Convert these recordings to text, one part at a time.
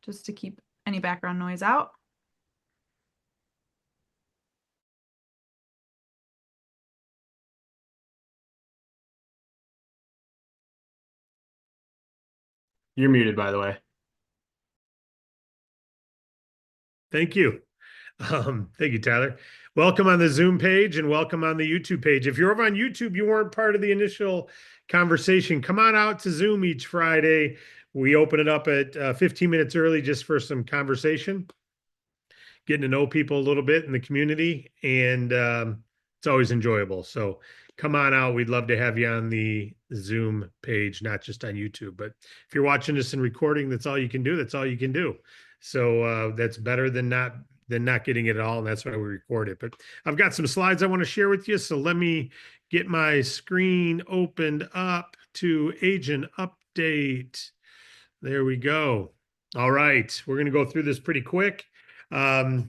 just to keep any background noise out. You're muted, by the way. Thank you. Thank you, Tyler. Welcome on the Zoom page and welcome on the YouTube page. If you're over on YouTube, you weren't part of the initial conversation. Come on out to Zoom each Friday. We open it up at 15 minutes early just for some conversation, getting to know people a little bit in the community, and it's always enjoyable. So come on out. We'd love to have you on the Zoom page, not just on YouTube. But if you're watching this in recording, that's all you can do. That's all you can do. So that's better than not getting it at all. And that's why we record it. But I've got some slides I want to share with you. So let me get my screen opened up to agent update. There we go. All right. We're going to go through this pretty quick. Little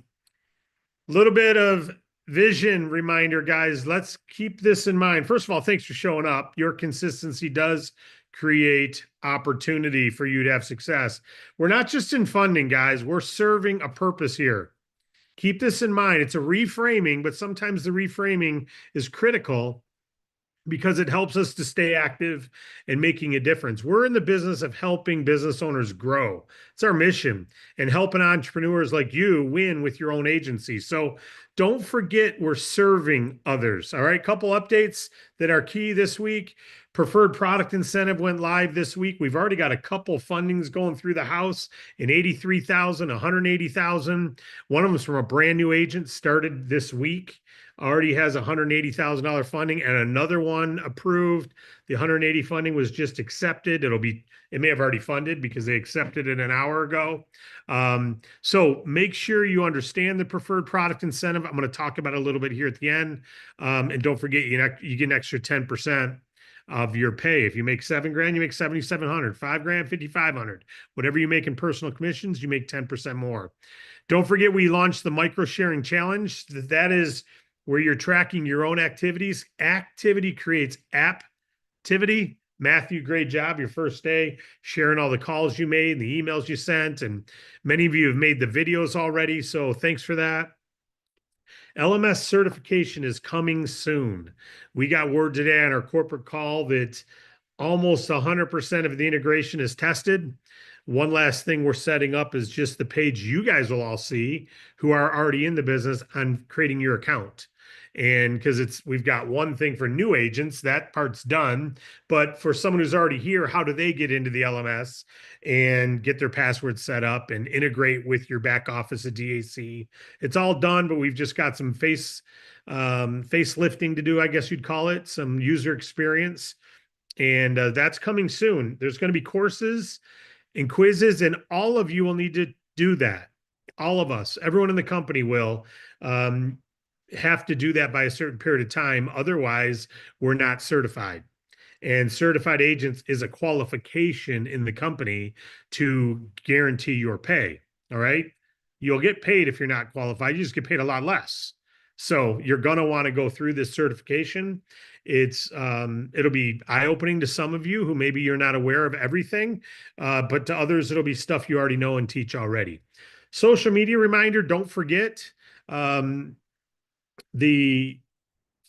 bit of vision reminder, guys. Let's keep this in mind. First of all, thanks for showing up. Your consistency does create opportunity for you to have success. We're not just in funding, guys. We're serving a purpose here. Keep this in mind. It's a reframing, but sometimes the reframing is critical because it helps us to stay active and making a difference. We're in the business of helping business owners grow. It's our mission, and helping entrepreneurs like you win with your own agency. So don't forget we're serving others. All right, couple updates that are key this week. Preferred product incentive went live this week. We've already got a couple fundings going through the house in 83,000, 180,000. One of them's from a brand new agent, started this week, already has $180,000 funding, and another one approved. The 180 funding was just accepted. It may have already funded because they accepted it an hour ago. So make sure you understand the preferred product incentive. I'm going to talk about it a little bit here at the end. And don't forget, you get an extra 10% of your pay. If you make $7,000, you make $7,700. $5,000, $5,500. Whatever you make in personal commissions, you make 10% more. Don't forget, we launched the micro sharing challenge. That is where you're tracking your own activities. Activity creates activity. Matthew, great job. Your first day sharing all the calls you made, the emails you sent, and many of you have made the videos already. So thanks for that. LMS certification is coming soon. We got word today on our corporate call that almost 100% of the integration is tested. One last thing we're setting up is just the page you guys will all see who are already in the business on creating your account. And because we've got one thing for new agents, that part's done. But for someone who's already here, how do they get into the LMS and get their password set up and integrate with your back office at DAC? It's all done, but we've just got some facelifting to do, I guess you'd call it, some user experience. And that's coming soon. There's going to be courses and quizzes, and all of you will need to do that. All of us, everyone in the company will have to do that by a certain period of time. Otherwise, we're not certified. And certified agents is a qualification in the company to guarantee your pay. All right. You'll get paid if you're not qualified. You just get paid a lot less. So you're going to want to go through this certification. It'll be eye-opening to some of you who maybe you're not aware of everything, but to others, it'll be stuff you already know and teach already. Social media reminder, don't forget the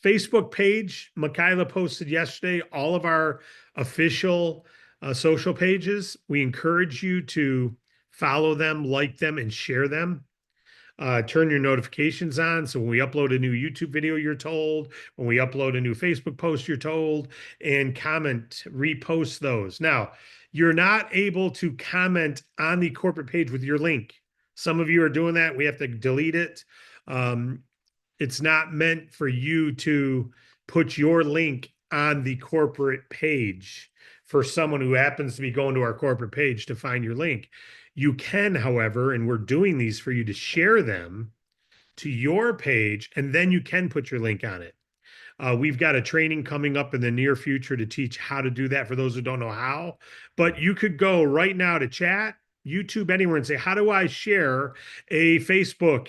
Facebook page. Michaela posted yesterday all of our official social pages. We encourage you to follow them, like them, and share them. Turn your notifications on. So when we upload a new YouTube video, you're told. When we upload a new Facebook post, you're told. And comment, repost those. Now, you're not able to comment on the corporate page with your link. Some of you are doing that. We have to delete it. It's not meant for you to put your link on the corporate page for someone who happens to be going to our corporate page to find your link. You can, however, and we're doing these for you to share them to your page, and then you can put your link on it. We've got a training coming up in the near future to teach how to do that for those who don't know how. But you could go right now to chat, YouTube, anywhere, and say, how do I share a Facebook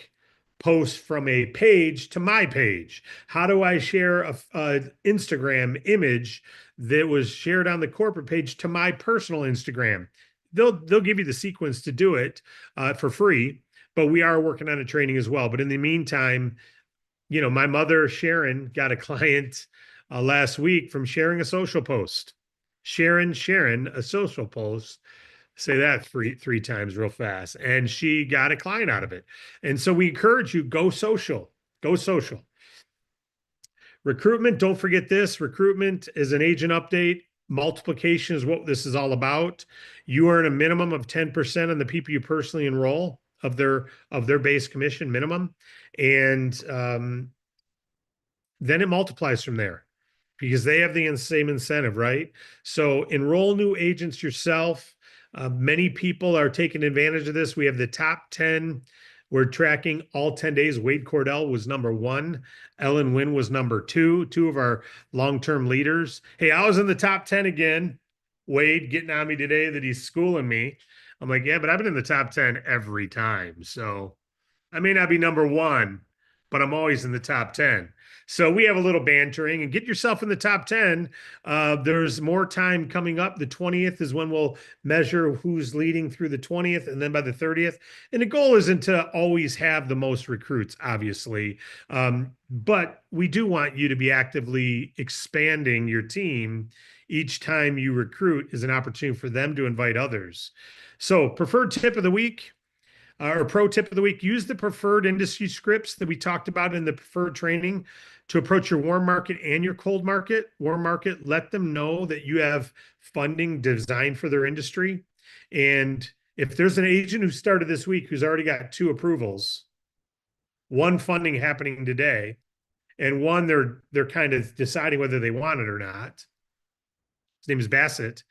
post from a page to my page? How do I share a Instagram image that was shared on the corporate page to my personal Instagram? they'll give you the sequence to do it for free, but we are working on a training as well. But in the meantime, my mother, Sharon, got a client last week from sharing a social post. Sharon, a social post. Say that three times real fast. And she got a client out of it. And so we encourage you, go social. Go social. Recruitment, don't forget this. Recruitment is an agent update. Multiplication is what this is all about. You earn a minimum of 10% on the people you personally enroll of their base commission minimum. And then it multiplies from there because they have the same incentive, right? So enroll new agents yourself. Many people are taking advantage of this. We have the top 10. We're tracking all 10 days. Wade Cordell was number one. Ellen Wynn was number two of our long-term leaders. Hey, I was in the top 10 again. Wade getting on me today that he's schooling me. I'm like, yeah, but I've been in the top 10 every time. So I may not be number one, but I'm always in the top 10. So we have a little bantering and get yourself in the top 10. There's more time coming up. The 20th is when we'll measure who's leading through the 20th and then by the 30th. And the goal isn't to always have the most recruits, obviously. But we do want you to be actively expanding your team. Each time you recruit is an opportunity for them to invite others. So preferred tip of the week. Our pro tip of the week, use the preferred industry scripts that we talked about in the preferred training to approach your warm market and your cold market. Warm market, let them know that you have funding designed for their industry. And if there's an agent who started this week who's already got 2 approvals, 1 funding happening today, and 1 they're kind of deciding whether they want it or not. His name is Bassett.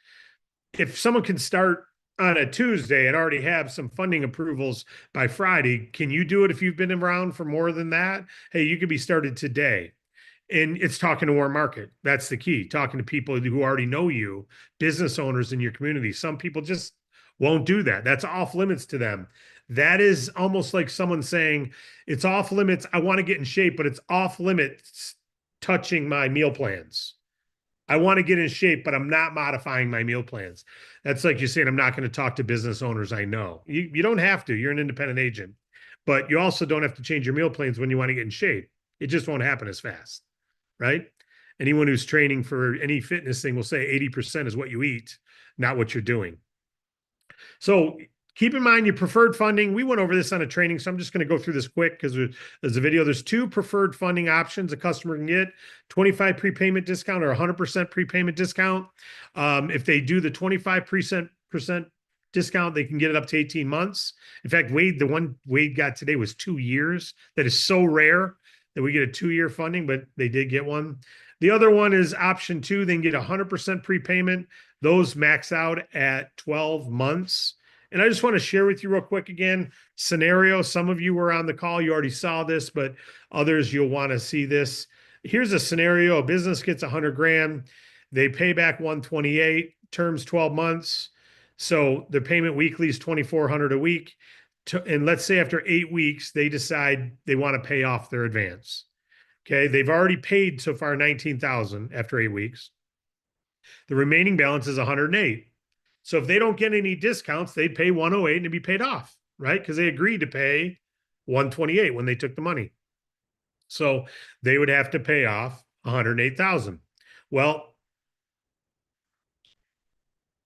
If someone can start on a Tuesday and already have some funding approvals by Friday, can you do it if you've been around for more than that? Hey, you could be started today. And it's talking to warm market. That's the key. Talking to people who already know you, business owners in your community. Some people just won't do that. That's off limits to them. That is almost like someone saying, it's off limits. I want to get in shape, but it's off limits touching my meal plans. I want to get in shape, but I'm not modifying my meal plans. That's like you saying, I'm not going to talk to business owners I know. You don't have to. You're an independent agent, but you also don't have to change your meal plans when you want to get in shape. It just won't happen as fast, right? Anyone who's training for any fitness thing will say 80% is what you eat, not what you're doing. So keep in mind your preferred funding. We went over this on a training, so I'm just going to go through this quick because there's a video. There's 2 preferred funding options a customer can get: 25 prepayment discount or 100% prepayment discount. If they do the 25% discount, they can get it up to 18 months. In fact, the one Wade got today was 2 years. That is so rare that we get a 2-year funding, but they did get one. The other one is option 2. They can get 100% prepayment. Those max out at 12 months. And I just want to share with you real quick again, scenario. Some of you were on the call. You already saw this, but others, you'll want to see this. Here's a scenario. A business gets 100 grand. They pay back 128, terms 12 months. So their payment weekly is 2,400 a week. And let's say after 8 weeks, they decide they want to pay off their advance. Okay. They've already paid so far 19,000 after 8 weeks. The remaining balance is 108. So if they don't get any discounts, they'd pay 108 and it'd be paid off, right? Because they agreed to pay 128 when they took the money. So they would have to pay off 108,000. Well,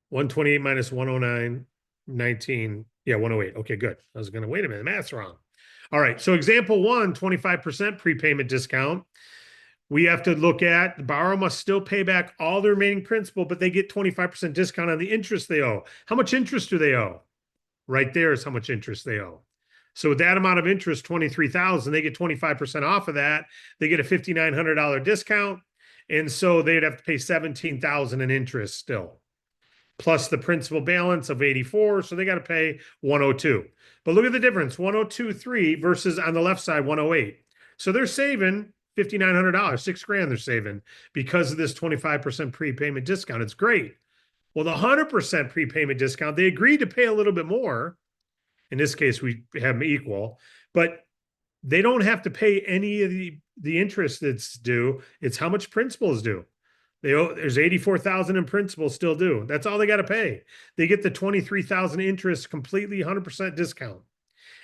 128 minus 109, 19. Yeah, 108. Okay, good. I was going to wait a minute. Math's wrong. All right. So example 1, 25% prepayment discount. We have to look at the borrower must still pay back all the remaining principal, but they get 25% discount on the interest they owe. How much interest do they owe? Right there is how much interest they owe. So with that amount of interest, 23,000, they get 25% off of that. They get a $5,900 discount. And so they'd have to pay 17,000 in interest still, plus the principal balance of 84. So they got to pay 102. But look at the difference, 102.3 versus on the left side, 108. So they're saving $5,900, $6,000 they're saving because of this 25% prepayment discount. It's great. Well, the 100% prepayment discount, they agreed to pay a little bit more. In this case, we have them equal, but they don't have to pay any of the interest that's due. It's how much principal is due. There's 84,000 in principal still due. That's all they got to pay. They get the 23,000 interest completely 100% discount,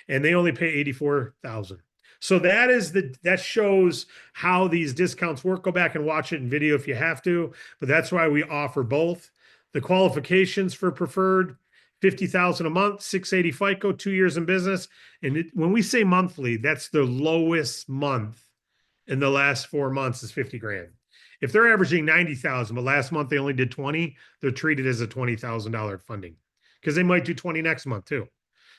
and they only pay 84,000. So that shows how these discounts work. Go back and watch it in video if you have to, but that's why we offer both. The qualifications for preferred: 50,000 a month, 680 FICO, 2 years in business. And when we say monthly, that's the lowest month in the last 4 months is 50 grand. If they're averaging 90,000, but last month they only did 20, they're treated as a $20,000 funding because they might do 20 next month too.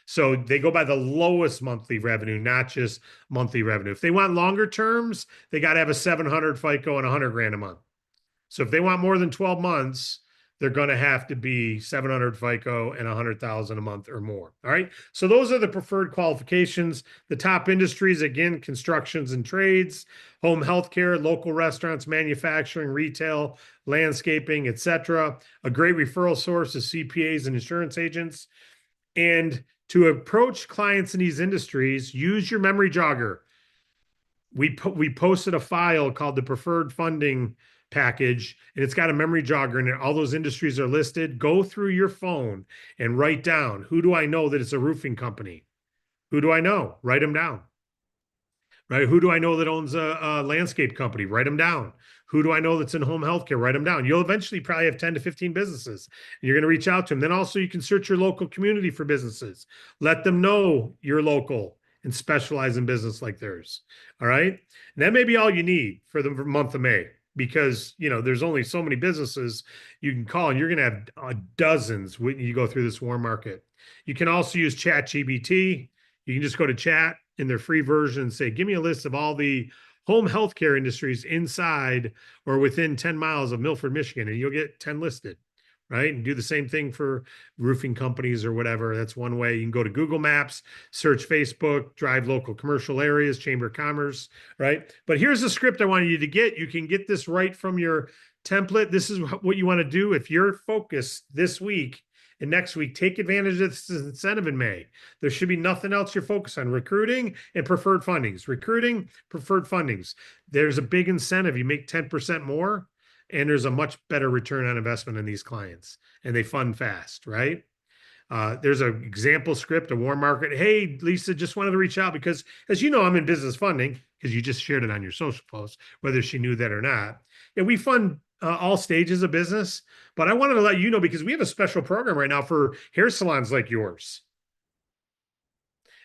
So they go by the lowest monthly revenue, not just monthly revenue. If they want longer terms, they got to have a 700 FICO and 100 grand a month. So if they want more than 12 months, they're going to have to be 700 FICO and 100,000 a month or more. All right. So those are the preferred qualifications. The top industries, again, constructions and trades, home healthcare, local restaurants, manufacturing, retail, landscaping, etc. A great referral source is CPAs and insurance agents. And to approach clients in these industries, use your memory jogger. We posted a file called the preferred funding package, and it's got a memory jogger in it. All those industries are listed. Go through your phone and write down, who do I know that it's a roofing company? Who do I know? Write them down. Right? Who do I know that owns a landscape company? Write them down. Who do I know that's in home healthcare? Write them down. You'll eventually probably have 10 to 15 businesses. And you're going to reach out to them. Then also you can search your local community for businesses. Let them know you're local and specialize in business like theirs. All right. And that may be all you need for the month of May, because there's only so many businesses you can call, and you're going to have dozens when you go through this warm market. You can also use ChatGPT. You can just go to chat in their free version and say, give me a list of all the home healthcare industries inside or within 10 miles of Milford, Michigan, and you'll get 10 listed, right? And do the same thing for roofing companies or whatever. That's one way. You can go to Google Maps, search Facebook, drive local commercial areas, Chamber of Commerce, right? But here's the script I wanted you to get. You can get this right from your template. This is what you want to do if you're focused this week. And next week, take advantage of this incentive in May. There should be nothing else you're focused on. Recruiting and preferred fundings. Recruiting, preferred fundings. There's a big incentive. You make 10% more, and there's a much better return on investment in these clients. And they fund fast, right? There's an example script, a warm market. Hey, Lisa, just wanted to reach out because, as you know, I'm in business funding, because you just shared it on your social post, whether she knew that or not. And we fund all stages of business. But I wanted to let you know, because we have a special program right now for hair salons like yours.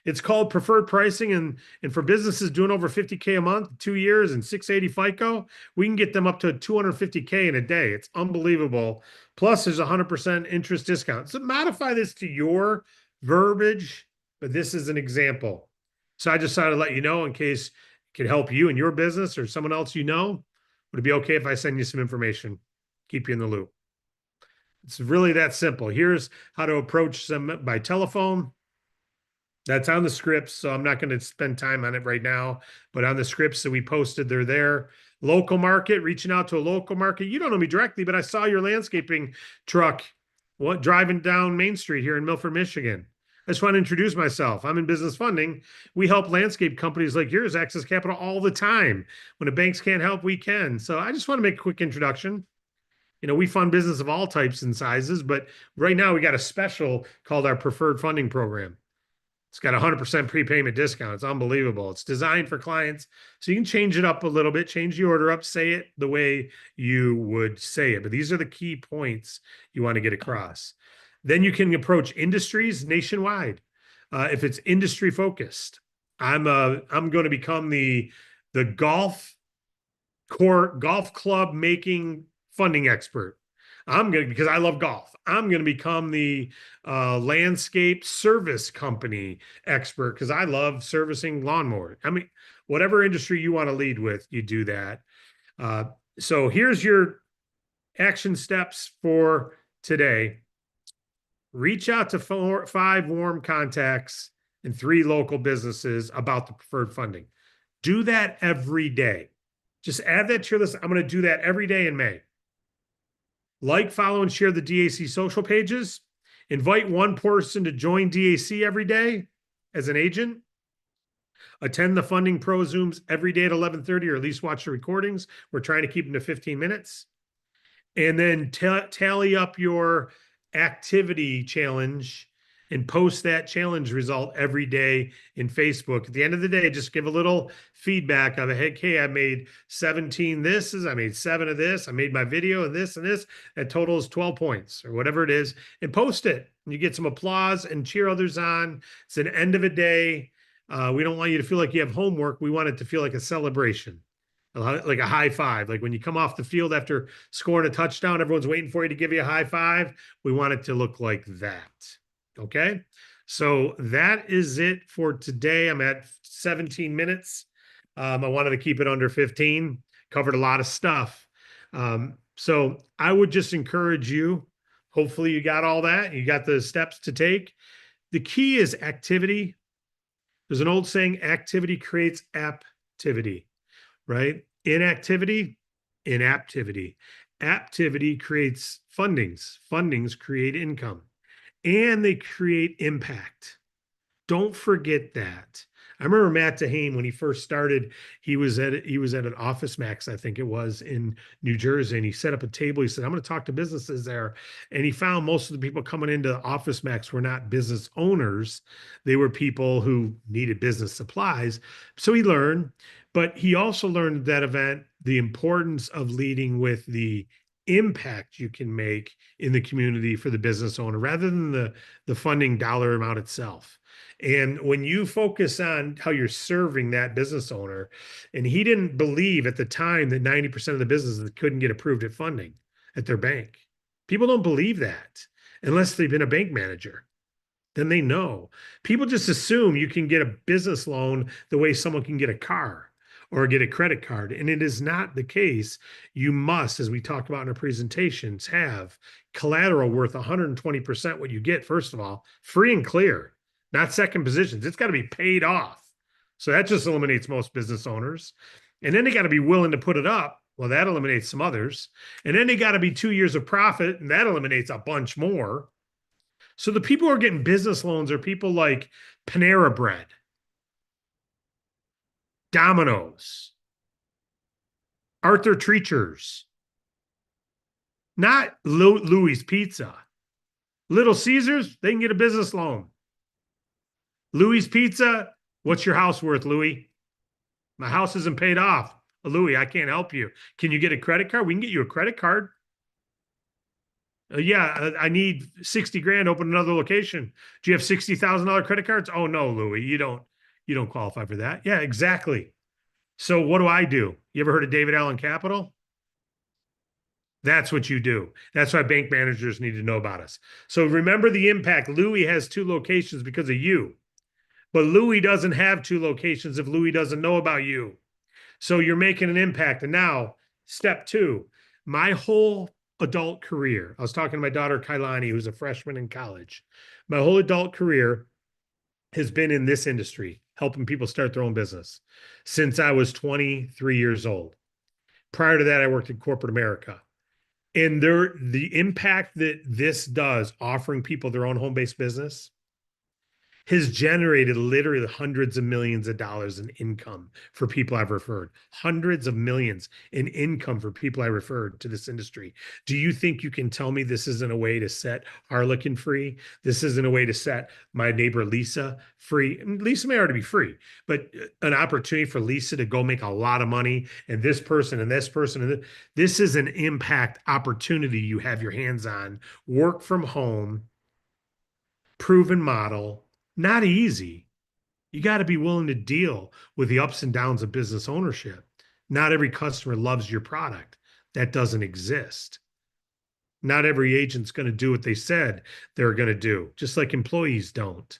It's called Preferred Pricing, and for businesses doing over 50K a month, 2 years, and 680 FICO, we can get them up to 250K in a day. It's unbelievable. Plus, there's a 100% interest discount. So modify this to your verbiage, but this is an example. So I just thought I'd let you know in case it could help you in your business or someone else you know. Would it be okay if I send you some information? Keep you in the loop. It's really that simple. Here's how to approach them by telephone. That's on the scripts, so I'm not going to spend time on it right now, but on the scripts that we posted, they're there. Local market, reaching out to a local market. You don't know me directly, but I saw your landscaping truck driving down Main Street here in Milford, Michigan. I just want to introduce myself. I'm in business funding. We help landscape companies like yours access capital all the time. When the banks can't help, we can. So I just want to make a quick introduction. We fund business of all types and sizes, but right now we got a special called our preferred funding program. It's got a 100% prepayment discount. It's unbelievable. It's designed for clients, so you can change it up a little bit, change the order up, say it the way you would say it. But these are the key points you want to get across. Then you can approach industries nationwide. If it's industry focused, I'm going to become the golf club making funding expert. Because I love golf, I'm going to become the landscape service company expert because I love servicing lawnmowers. I mean, whatever industry you want to lead with, you do that. So here's your action steps for today. Reach out to 5 warm contacts and 3 local businesses about the preferred funding. Do that every day. Just add that to your list. I'm going to do that every day in May. Like, follow, and share the DAC social pages. Invite one person to join DAC every day as an agent. Attend the Funding Pro Zooms every day at 11:30, or at least watch the recordings. We're trying to keep them to 15 minutes. and then tally up your activity challenge and post that challenge result every day in Facebook. At the end of the day, just give a little feedback of, hey, I made 17 thises, I made 7 of this, I made my video of this and this. That total is 12 points or whatever it is, and post it. And you get some applause and cheer others on. It's an end of a day. We don't want you to feel like you have homework. We want it to feel like a celebration, like a high five. Like when you come off the field after scoring a touchdown, everyone's waiting for you to give you a high five. We want it to look like that. Okay. So that is it for today. I'm at 17 minutes. I wanted to keep it under 15, covered a lot of stuff. So I would just encourage you. Hopefully, you got all that. You got the steps to take. The key is activity. There's an old saying, activity creates aptivity, right? Inactivity, inaptivity. Aptivity creates fundings. Fundings create income and they create impact. Don't forget that. I remember Matt Dehane when he first started. He was at an Office Max, I think it was, in New Jersey, and he set up a table. He said, "I'm going to talk to businesses there," and he found most of the people coming into Office Max were not business owners; they were people who needed business supplies. So he learned, but he also learned at that event the importance of leading with the impact you can make in the community for the business owner rather than the funding dollar amount itself. And when you focus on how you're serving that business owner, and he didn't believe at the time that 90% of the businesses couldn't get approved at funding at their bank. People don't believe that unless they've been a bank manager. Then they know. People just assume you can get a business loan the way someone can get a car or get a credit card. And it is not the case. You must, as we talked about in our presentations, have collateral worth 120% what you get, first of all, free and clear, not second positions. It's got to be paid off. So that just eliminates most business owners. And then they got to be willing to put it up. Well, that eliminates some others. And then they got to be 2 years of profit, and that eliminates a bunch more. So the people who are getting business loans are people like Panera Bread, Domino's, Arthur Treacher's, not Louis Pizza. Little Caesars, they can get a business loan. Louis Pizza, what's your house worth, Louis? My house isn't paid off. Louis, I can't help you. Can you get a credit card? We can get you a credit card. Yeah, I need 60 grand, open another location. Do you have $60,000 credit cards? Oh no, Louis, you don't qualify for that. Yeah, exactly. So what do? You ever heard of David Allen Capital? That's what you do. That's why bank managers need to know about us. So remember the impact. Louis has 2 locations because of you. But Louis doesn't have 2 locations if Louis doesn't know about you. So you're making an impact. And now, step 2, my whole adult career, I was talking to my daughter, Kailani, who's a freshman in college. My whole adult career has been in this industry, helping people start their own business since I was 23 years old. Prior to that, I worked in corporate America. And the impact that this does, offering people their own home-based business, has generated literally hundreds of millions of dollars in income for people I've referred. Hundreds of millions in income for people I referred to this industry. Do you think you can tell me this isn't a way to set Harlequin free? This isn't a way to set my neighbor Lisa free? Lisa may already be free, but an opportunity for Lisa to go make a lot of money, and this person and this person. And this is an impact opportunity you have your hands on. Work from home, proven model. Not easy. You got to be willing to deal with the ups and downs of business ownership. Not every customer loves your product. That doesn't exist. Not every agent's going to do what they said they're going to do, just like employees don't.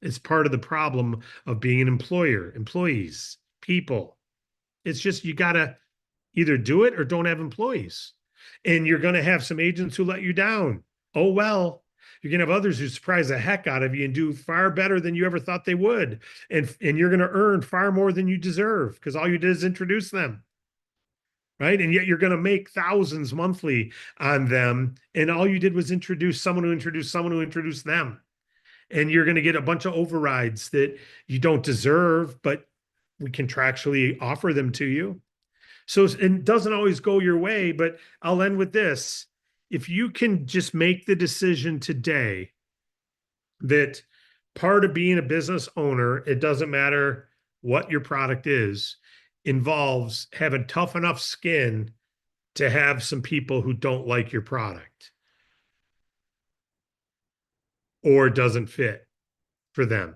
It's part of the problem of being an employer, employees, people. It's just you got to either do it or don't have employees. And you're going to have some agents who let you down. Oh, well. You're going to have others who surprise the heck out of you and do far better than you ever thought they would. And you're going to earn far more than you deserve because all you did is introduce them. Right. And yet you're going to make thousands monthly on them. And all you did was introduce someone who introduced someone who introduced them. And you're going to get a bunch of overrides that you don't deserve, but we contractually offer them to you. So it doesn't always go your way, but I'll end with this. If you can just make the decision today that part of being a business owner, it doesn't matter what your product is, involves having tough enough skin to have some people who don't like your product or doesn't fit for them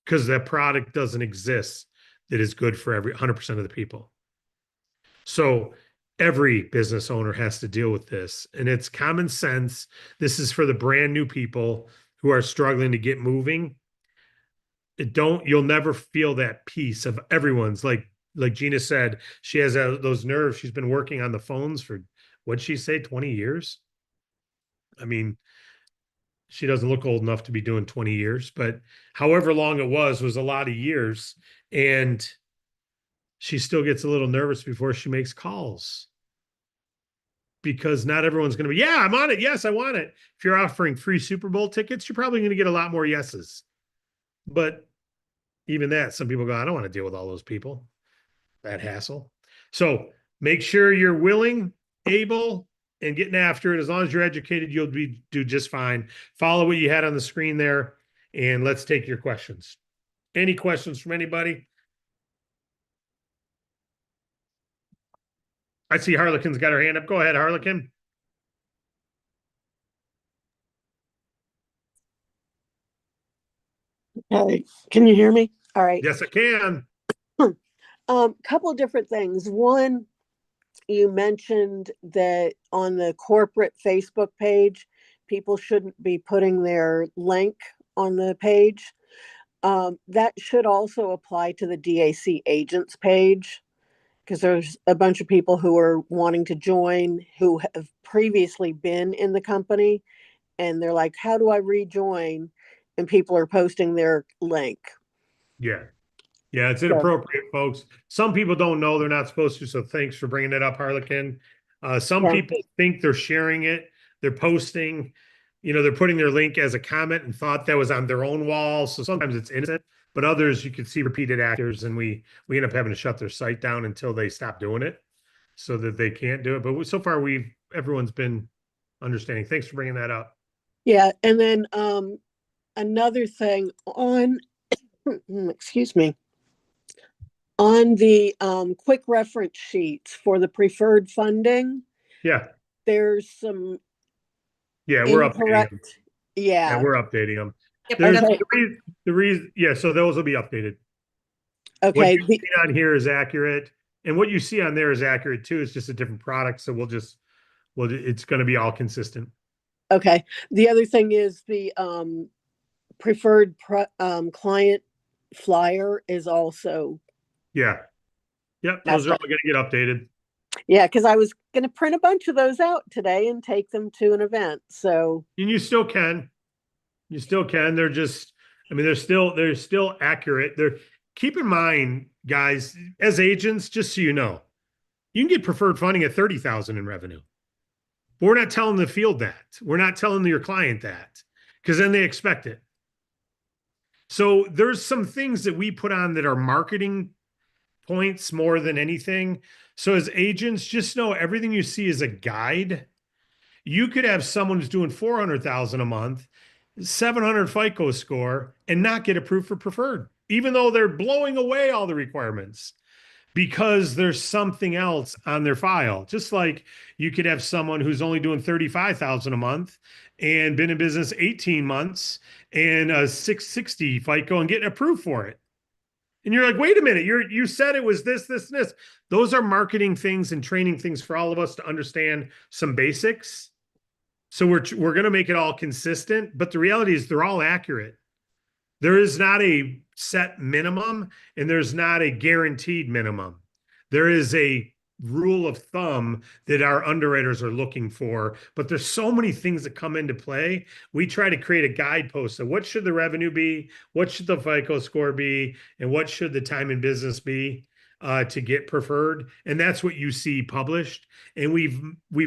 because that product doesn't exist that is good for every 100% of the people. So every business owner has to deal with this, and it's common sense. This is for the brand new people who are struggling to get moving. You'll never feel that peace of everyone's like Gina said, she has those nerves. She's been working on the phones for, what'd she say, 20 years? I mean, she doesn't look old enough to be doing 20 years, but however long it was a lot of years. And she still gets a little nervous before she makes calls because not everyone's going to be, yeah, I'm on it. Yes, I want it. If you're offering free Super Bowl tickets, you're probably going to get a lot more yeses. But even that, some people go, I don't want to deal with all those people, that hassle. So make sure you're willing, able, and getting after it. As long as you're educated, you'll do just fine. Follow what you had on the screen there, and let's take your questions. Any questions from anybody? I see Harlequin's got her hand up. Go ahead, Harlequin. Okay, can you hear me? All right. Yes, I can. Couple of different things. One, you mentioned that on the corporate Facebook page, people shouldn't be putting their link on the page. That should also apply to the DAC agents page because there's a bunch of people who are wanting to join who have previously been in the company and they're like, how do I rejoin? And people are posting their link. Yeah. Yeah, it's So, inappropriate, folks. Some people don't know they're not supposed to, so thanks for bringing it up, Harlequin. Some yeah. people think they're sharing it, they're posting, they're putting their link as a comment and thought that was on their own wall. So sometimes it's innocent, but others you can see repeated actors, and we end up having to shut their site down until they stop doing it, so that they can't do it. But so far, everyone's been understanding. Thanks for bringing that up. Yeah. And then another thing on, excuse me, on the quick reference sheets for the preferred funding, Yeah, there's some yeah, we're updating them. incorrect. Yeah, Yeah. we're updating them. Yep, There's that's Okay. the reason, yeah. So those will be updated. What Okay. you see on here is accurate, and what you see on there is accurate too. It's just a different product, so it's going to be all consistent. Okay. The other thing is the preferred client flyer is also Yeah, yep. Those messed are all up. going to get updated. Yeah, because I was going to print a bunch of those out today and take them to an event. So, And you still can. You still can. They're just, I mean, they're still accurate. Keep in mind, guys, as agents, just so you know, you can get preferred funding at 30,000 in revenue. But we're not telling the field that. We're not telling your client that, because then they expect it. So there's some things that we put on that are marketing points more than anything. So as agents, just know everything you see is a guide. You could have someone who's doing 400,000 a month, 700 FICO score, and not get approved for preferred, even though they're blowing away all the requirements because there's something else on their file. Just like you could have someone who's only doing 35,000 a month and been in business 18 months and a 660 FICO and getting approved for it. And you're like, wait a minute, you said it was this, this, and this. Those are marketing things and training things for all of us to understand some basics. So we're going to make it all consistent, but the reality is they're all accurate. There is not a set minimum and there's not a guaranteed minimum. There is a rule of thumb that our underwriters are looking for, but there's so many things that come into play. We try to create a guidepost of what should the revenue be, what should the FICO score be, and what should the time in business be to get preferred. And that's what you see published. And we've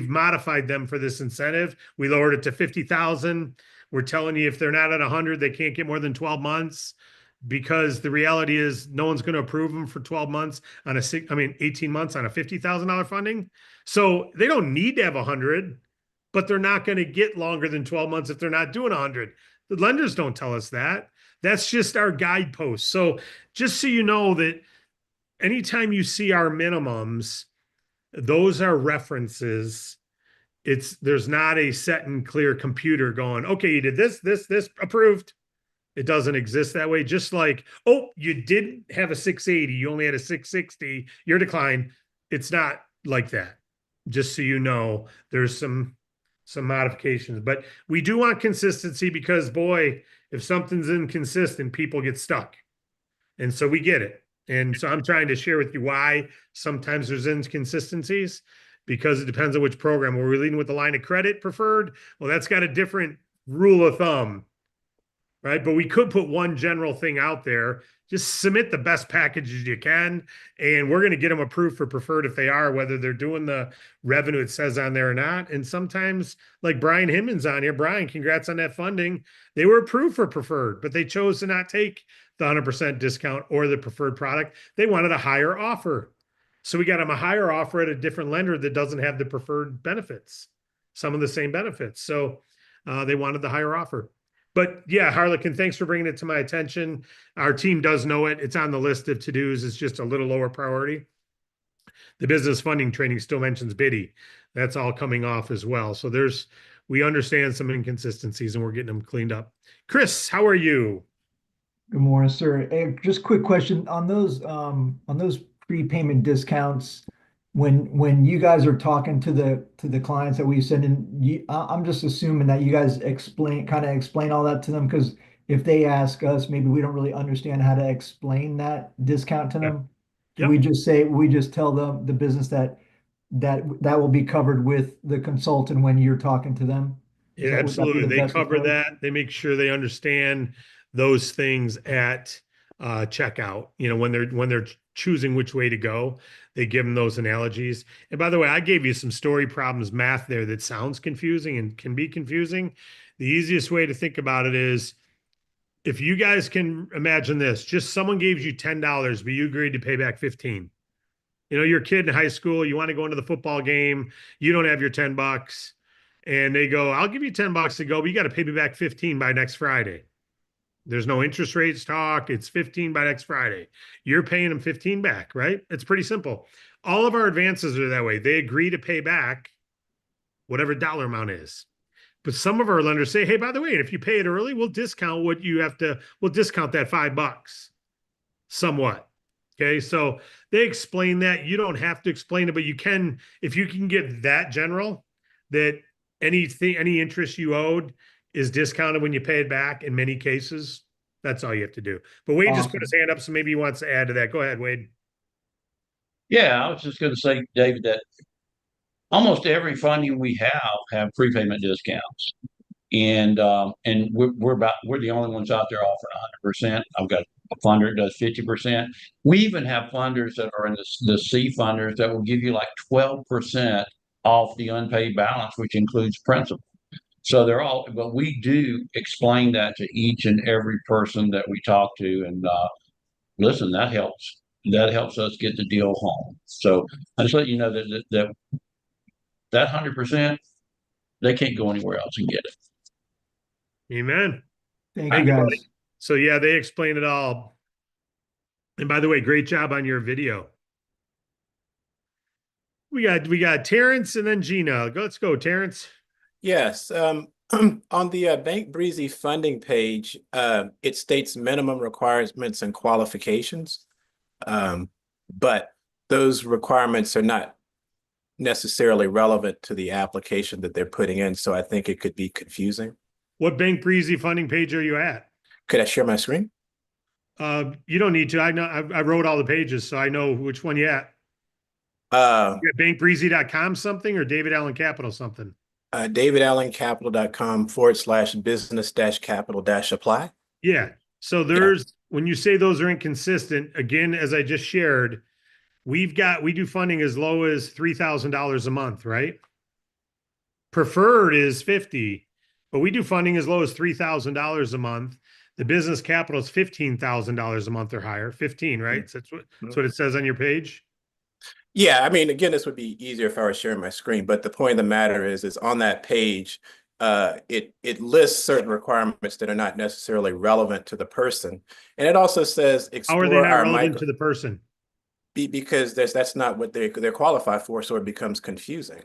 modified them for this incentive. We lowered it to 50,000. We're telling you if they're not at 100, they can't get more than 12 months. because the reality is no one's going to approve them for 12 months on 18 months on a $50,000 funding. So they don't need to have 100, but they're not going to get longer than 12 months if they're not doing 100. The lenders don't tell us that. That's just our guidepost. So just so you know that anytime you see our minimums, those are references. There's not a set and clear computer going, okay, you did this approved. It doesn't exist that way. Just like, oh, you didn't have a 680, you only had a 660, your decline. It's not like that. Just so you know, there's some modifications, but we do want consistency because boy, if something's inconsistent, people get stuck. And so we get it. And so I'm trying to share with you why sometimes there's inconsistencies, because it depends on which program. Were we leading with the line of credit preferred? Well, that's got a different rule of thumb, right? But we could put one general thing out there. Just submit the best packages you can, and we're going to get them approved for preferred if they are, whether they're doing the revenue it says on there or not. And sometimes, like Brian Himmons on here, Brian, congrats on that funding. They were approved for preferred, but they chose to not take the 100% discount or the preferred product. They wanted a higher offer. So we got them a higher offer at a different lender that doesn't have the preferred benefits, some of the same benefits. So they wanted the higher offer. But yeah, Harlequin, thanks for bringing it to my attention. Our team does know it. It's on the list of to-dos. It's just a little lower priority. The business funding training still mentions BIDI. That's all coming off as well. So we understand some inconsistencies and we're getting them cleaned up. Chris, how are you? Good morning, sir. Hey, just quick question on those prepayment discounts. When you guys are talking to the clients that we send in, I'm just assuming that you guys explain all that to them, because if they ask us, maybe we don't really understand how to explain that discount to them. Yep. We just tell them, the business, that will be covered with the consultant when you're talking to them. Yeah, Would that be absolutely. the They best cover approach? that. They make sure they understand those things at checkout. You know, when they're choosing which way to go, they give them those analogies. And by the way, I gave you some story problems math there that sounds confusing and can be confusing. The easiest way to think about it is, if you guys can imagine this, just someone gave you $10, but you agreed to pay back 15. You know, you're a kid in high school, you want to go into the football game, you don't have your $10, and they go, I'll give you $10 to go, but you got to pay me back 15 by next Friday. There's no interest rates talk. It's 15 by next Friday. You're paying them 15 back, right? It's pretty simple. All of our advances are that way. They agree to pay back whatever dollar amount is. But some of our lenders say, hey, by the way, if you pay it early, we'll discount we'll discount that $5 somewhat. Okay. So they explain that. You don't have to explain it, but you can, if you can get that general, that any interest you owed is discounted when you pay it back in many cases. That's all you have to do. But Wade just put his hand up, so maybe he wants to add to that. Go ahead, Wade. Yeah, I was just going to say, David, that almost every funding we have prepayment discounts, and we're the only ones out there offering 100%. I've got a funder that does 50%. We even have funders that are in the C funders that will give you like 12% off the unpaid balance, which includes principal. So but we do explain that to each and every person that we talk to, and listen, that helps. That helps us get the deal home. So I just let you know that 100%, they can't go anywhere else and get it. Amen. Thank you, guys. So yeah, they explain it all. And by the way, great job on your video. We got Terrence and then Gina. Let's go, Terrence. Yes. On the Bank Breezy funding page, it states minimum requirements and qualifications, but those requirements are not necessarily relevant to the application that they're putting in. So I think it could be confusing. What Bank Breezy funding page are you at? Could I share my screen? You don't need to. I know I wrote all the pages, so I know which one you at. Bankbreezy.com something or David Allen Capital something? davidallencapital.com/business-capital-apply. Yeah. So when you say those are inconsistent, again, as I just shared, we do funding as low as $3,000 a month, right? Preferred is 50, but we do funding as low as $3,000 a month. The business capital is $15,000 a month or higher. 15, right? So that's what it says on your page. Yeah, I mean, again, this would be easier if I were sharing my screen, but the point of the matter is on that page, it lists certain requirements that are not necessarily relevant to the person. And it also says How are they explore not our relevant micro to the person? because that's not what they're qualified for, so it becomes confusing.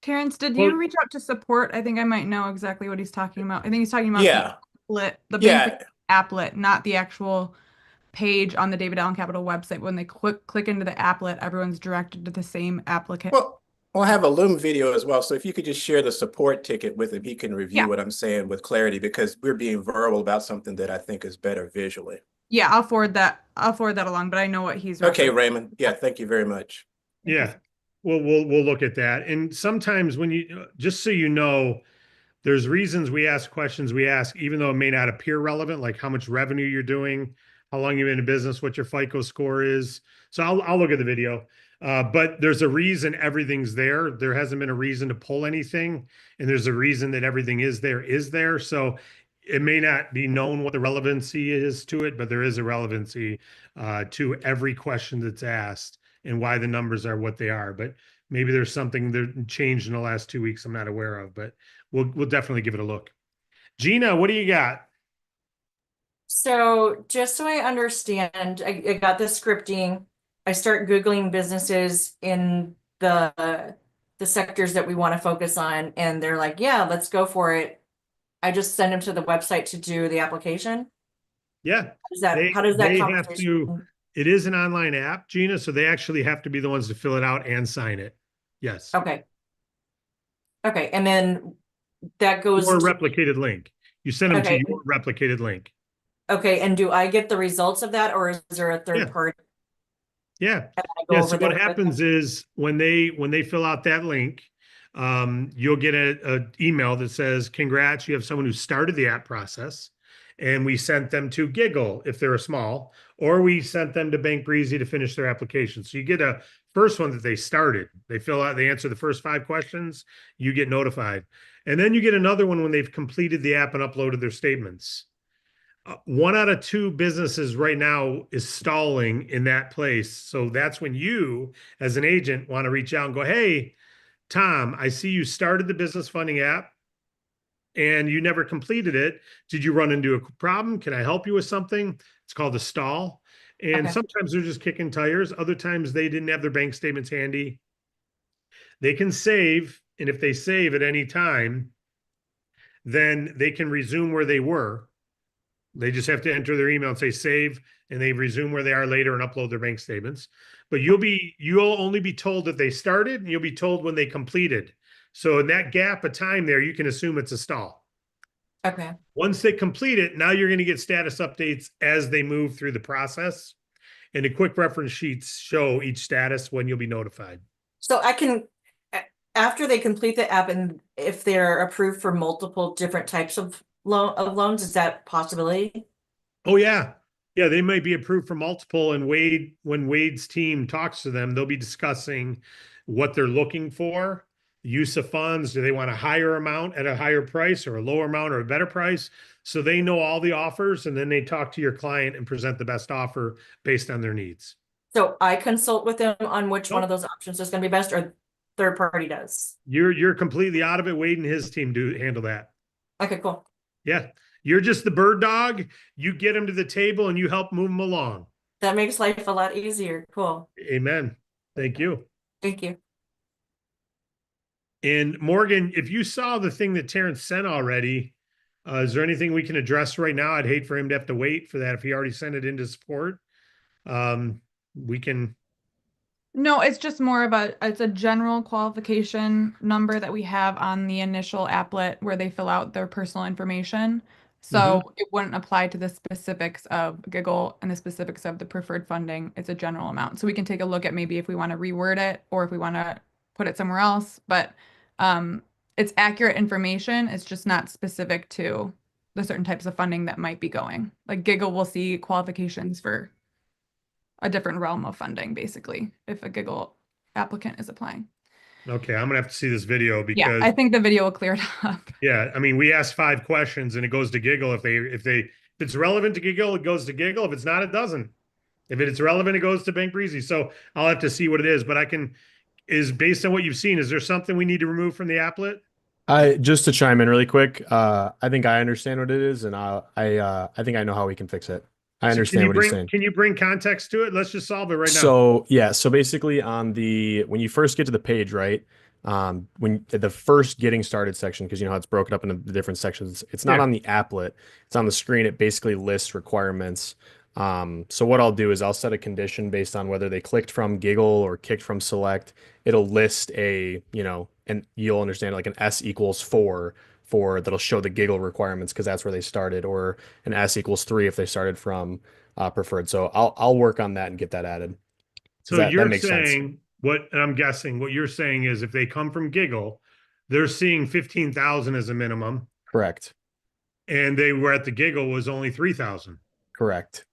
Terrence, did Well, you reach out to support? I think I might know exactly what he's talking about. I think he's talking about Yeah, the bank yeah. applet, not the actual page on the David Allen Capital website. When they click into the applet, everyone's directed to the same applicant. Well, we'll have a Loom video as well. So if you could just share the support ticket with him, he can review Yeah. what I'm saying with clarity because we're being verbal about something that I think is better visually. Yeah, I'll forward that. I'll forward that along, but I know what he's Okay, referencing. Raymond. Yeah, thank you very much. Yeah. Well, we'll look at that. And sometimes when you, just so you know, there's reasons we ask questions we ask, even though it may not appear relevant, like how much revenue you're doing, how long you've been in business, what your FICO score is. So I'll look at the video. But there's a reason everything's there. There hasn't been a reason to pull anything, and there's a reason that everything is there. So it may not be known what the relevancy is to it, but there is a relevancy to every question that's asked and why the numbers are what they are. But maybe there's something that changed in the last 2 weeks I'm not aware of, but we'll definitely give it a look. Gina, what do you got? So just so I understand, I got the scripting. I start Googling businesses in the sectors that we want to focus on, and they're like, yeah, let's go for it. I just send them to the website to do the application. Yeah, How does that they have conversation? to. It is an online app, Gina, so they actually have to be the ones to fill it out and sign it. Yes. Okay. Okay, and then that goes Or a to, replicated link. You send them to Okay. your replicated link. okay, and do I get the results of that, or is there a Yeah. third party? Yeah. I go Yeah. over So there what with happens them? is when they fill out that link, you'll get a email that says, "Congrats, you have someone who started the app process." And we sent them to Giggle if they're a small, or we sent them to Bank Breezy to finish their application. So you get a first one that they started. They fill out, they answer the first 5 questions, you get notified. And then you get another one when they've completed the app and uploaded their statements. 1 out of 2 businesses right now is stalling in that place. So that's when you, as an agent, want to reach out and go, "Hey, Tom, I see you started the business funding app and you never completed it. Did you run into a problem? Can I help you with something?" It's called a stall. And Okay. sometimes they're just kicking tires. Other times they didn't have their bank statements handy. They can save. And if they save at any time, then they can resume where they were. They just have to enter their email and say save, and they resume where they are later and upload their bank statements. But you'll only be told that they started, and you'll be told when they completed. So in that gap of time there, you can assume it's a stall. Okay. Once they complete it, now you're going to get status updates as they move through the process. And the quick reference sheets show each status when you'll be notified. So I can, after they complete the app, and if they're approved for multiple different types of loans, is that possibility? Oh yeah. Yeah, they might be approved for multiple, and when Wade's team talks to them, they'll be discussing what they're looking for, use of funds. Do they want a higher amount at a higher price or a lower amount or a better price? So they know all the offers, and then they talk to your client and present the best offer based on their needs. So I consult with them on which one of Nope. those options is going to be best, or third party does? You're completely out of it. Wade and his team do handle that. Okay, cool. Yeah. You're just the bird dog. You get them to the table and you help move them along. That makes life a lot easier. Cool. Amen. Thank you. Thank you. And Morgan, if you saw the thing that Terrence sent already, is there anything we can address right now? I'd hate for him to have to wait for that if he already sent it into support. We can. No, it's just more of it's a general qualification number that we have on the initial applet where they fill out their personal information. So it wouldn't apply to the specifics of Giggle and the specifics of the preferred funding. It's a general amount. So we can take a look at maybe if we want to reword it or if we want to put it somewhere else. But it's accurate information. It's just not specific to the certain types of funding that might be going. Like Giggle will see qualifications for a different realm of funding, basically, if a Giggle applicant is applying. Okay, I'm gonna have to see this video Yeah, because I think the video will clear it up. yeah, I mean, we asked 5 questions and it goes to Giggle if If it's relevant to Giggle, it goes to Giggle. If it's not, it doesn't. If it's relevant, it goes to Bank Breezy. So I'll have to see what it is, but is based on what you've seen, is there something we need to remove from the applet? I just to chime in really quick, I think I understand what it is, and I think I know how we can fix it. I So understand what he's saying. can you bring context to it? Let's just solve it right now. So yeah, so basically on when you first get to the page, right? When the first getting started section, because you know how it's broken up into the different sections, it's not Yeah. on the applet, it's on the screen. It basically lists requirements. So what I'll do is I'll set a condition based on whether they clicked from Giggle or kicked from Select. It'll list and you'll understand like an S equals 4 for that'll show the Giggle requirements because that's where they started, or an S equals 3 if they started from preferred. So I'll work on that and get that added. So That you're makes sense. saying and I'm guessing what you're saying is if they come from Giggle, they're seeing 15,000 as a minimum, Correct. and they were at the Giggle was only 3,000. Correct.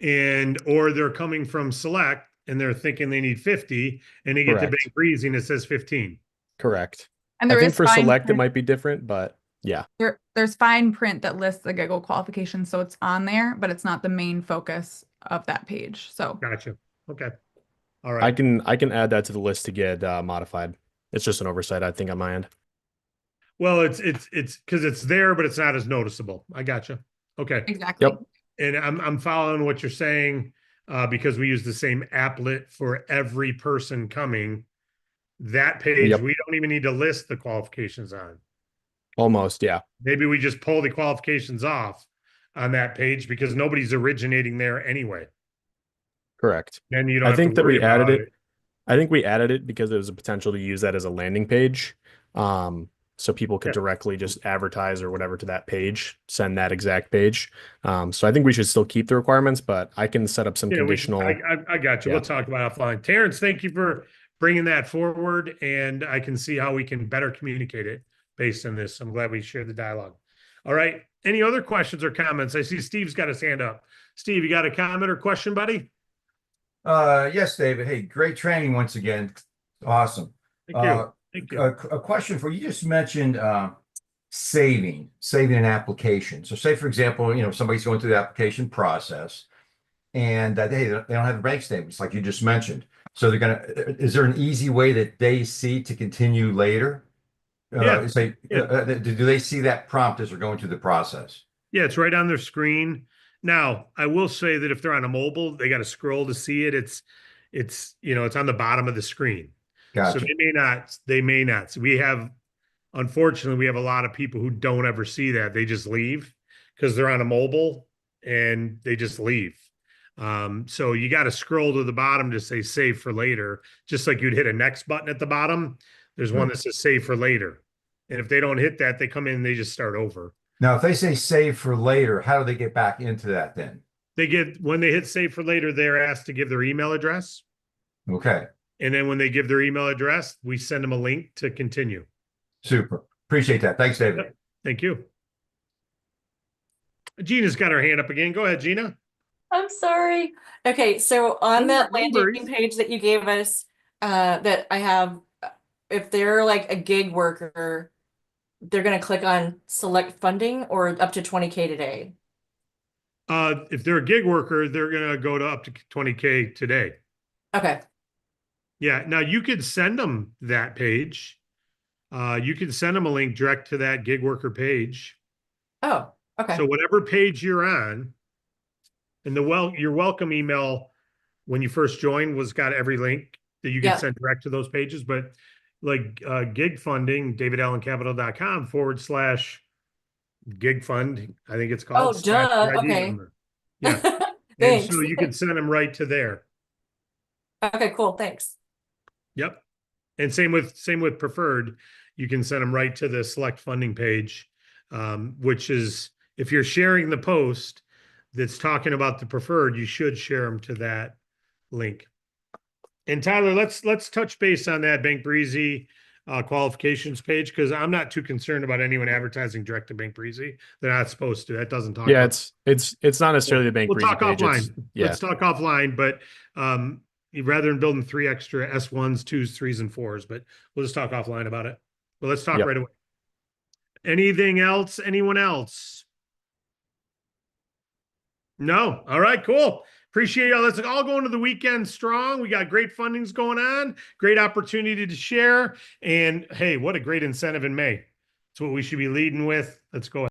Or they're coming from Select and they're thinking they need 50, and they get to Correct. Bank Breezy and it says 15. Correct. And I there think is for fine Select it print. might be different, but yeah. There's fine print that lists the Giggle qualifications, so it's on there, but it's not the main focus of that page. So Gotcha. Okay. All I right. can add that to the list to get modified. It's just an oversight, I think, on my end. Well, it's because it's there, but it's not as noticeable. I gotcha. Okay. exactly. Yep. And I'm following what you're saying because we use the same applet for every person coming. That page, Yep. we don't even need to list the qualifications on. Almost, yeah. Maybe we just pull the qualifications off on that page because nobody's originating there anyway. Correct. Then you don't I have to think that worry we added about it. I think we added it because there was a potential to use that as a landing page. So people could Yeah. directly just advertise or whatever to that page, send that exact page. So I think we should still keep the requirements, but I can set up some Yeah, conditional. I got you. Yeah. We'll talk about it offline. Terrence, thank you for bringing that forward, and I can see how we can better communicate it based on this. I'm glad we shared the dialogue. All right. Any other questions or comments? I see Steve's got his hand up. Steve, you got a comment or question, buddy? Yes, David. Hey, great training once again. Awesome. Thank you. Thank you. A question for you. Just mentioned saving an application. So say, for example, somebody's going through the application process and they don't have the bank statements like you just mentioned. So is there an easy way that they see to continue later? Yeah. Do they see that prompt as they're going through the process? Yeah, it's right on their screen. Now, I will say that if they're on a mobile, they got to scroll to see it. It's on the bottom of the screen. Gotcha. So they may not. So unfortunately, we have a lot of people who don't ever see that. They just leave because they're on a mobile and they just leave. So you got to scroll to the bottom to say save for later, just like you'd hit a next button at the bottom. There's one that says save for later. And if they don't hit that, they come in and they just start over. Now, if they say save for later, how do they get back into that then? When they hit save for later, they're asked to give their email address. Okay. And then when they give their email address, we send them a link to continue. Super. Appreciate that. Thanks, David. Yep. Thank you. Gina's got her hand up again. Go ahead, Gina. I'm sorry. Okay, so on No that landing worries. page that you gave us, that I have, if they're like a gig worker, they're gonna click on select funding or up to 20K today. If they're a gig worker, they're gonna go to up to 20K today. Okay. Yeah. Now you could send them that page. You can send them a link direct to that gig worker page. Oh, okay. So whatever page you're on, and your welcome email when you first joined got every link that you can send direct to those pages. But like gig funding, davidallencapital.com/gig fund, I think it's called. Oh, duh. ID Okay. number. Yeah. And Thanks. so you can send them right to there. Okay, cool. Thanks. Yep. And same with preferred, you can send them right to the select funding page, which is if you're sharing the post that's talking about the preferred, you should share them to that link. And Tyler, let's touch base on that Bank Breezy qualifications page, because I'm not too concerned about anyone advertising direct to Bank Breezy. They're not supposed to. That doesn't talk. Yeah, about it's not necessarily the Bank We'll Breezy talk page. offline. Yeah. Let's talk offline, but rather than building 3 extra S1s, 2s, 3s, and 4s, but we'll just talk offline about it. But let's talk Yep. right away. Anything else? Anyone else? No. All right, cool. Appreciate y'all. Let's all go into the weekend strong. We got great fundings going on, great opportunity to share. And hey, what a great incentive in May. It's what we should be leading with. Let's go.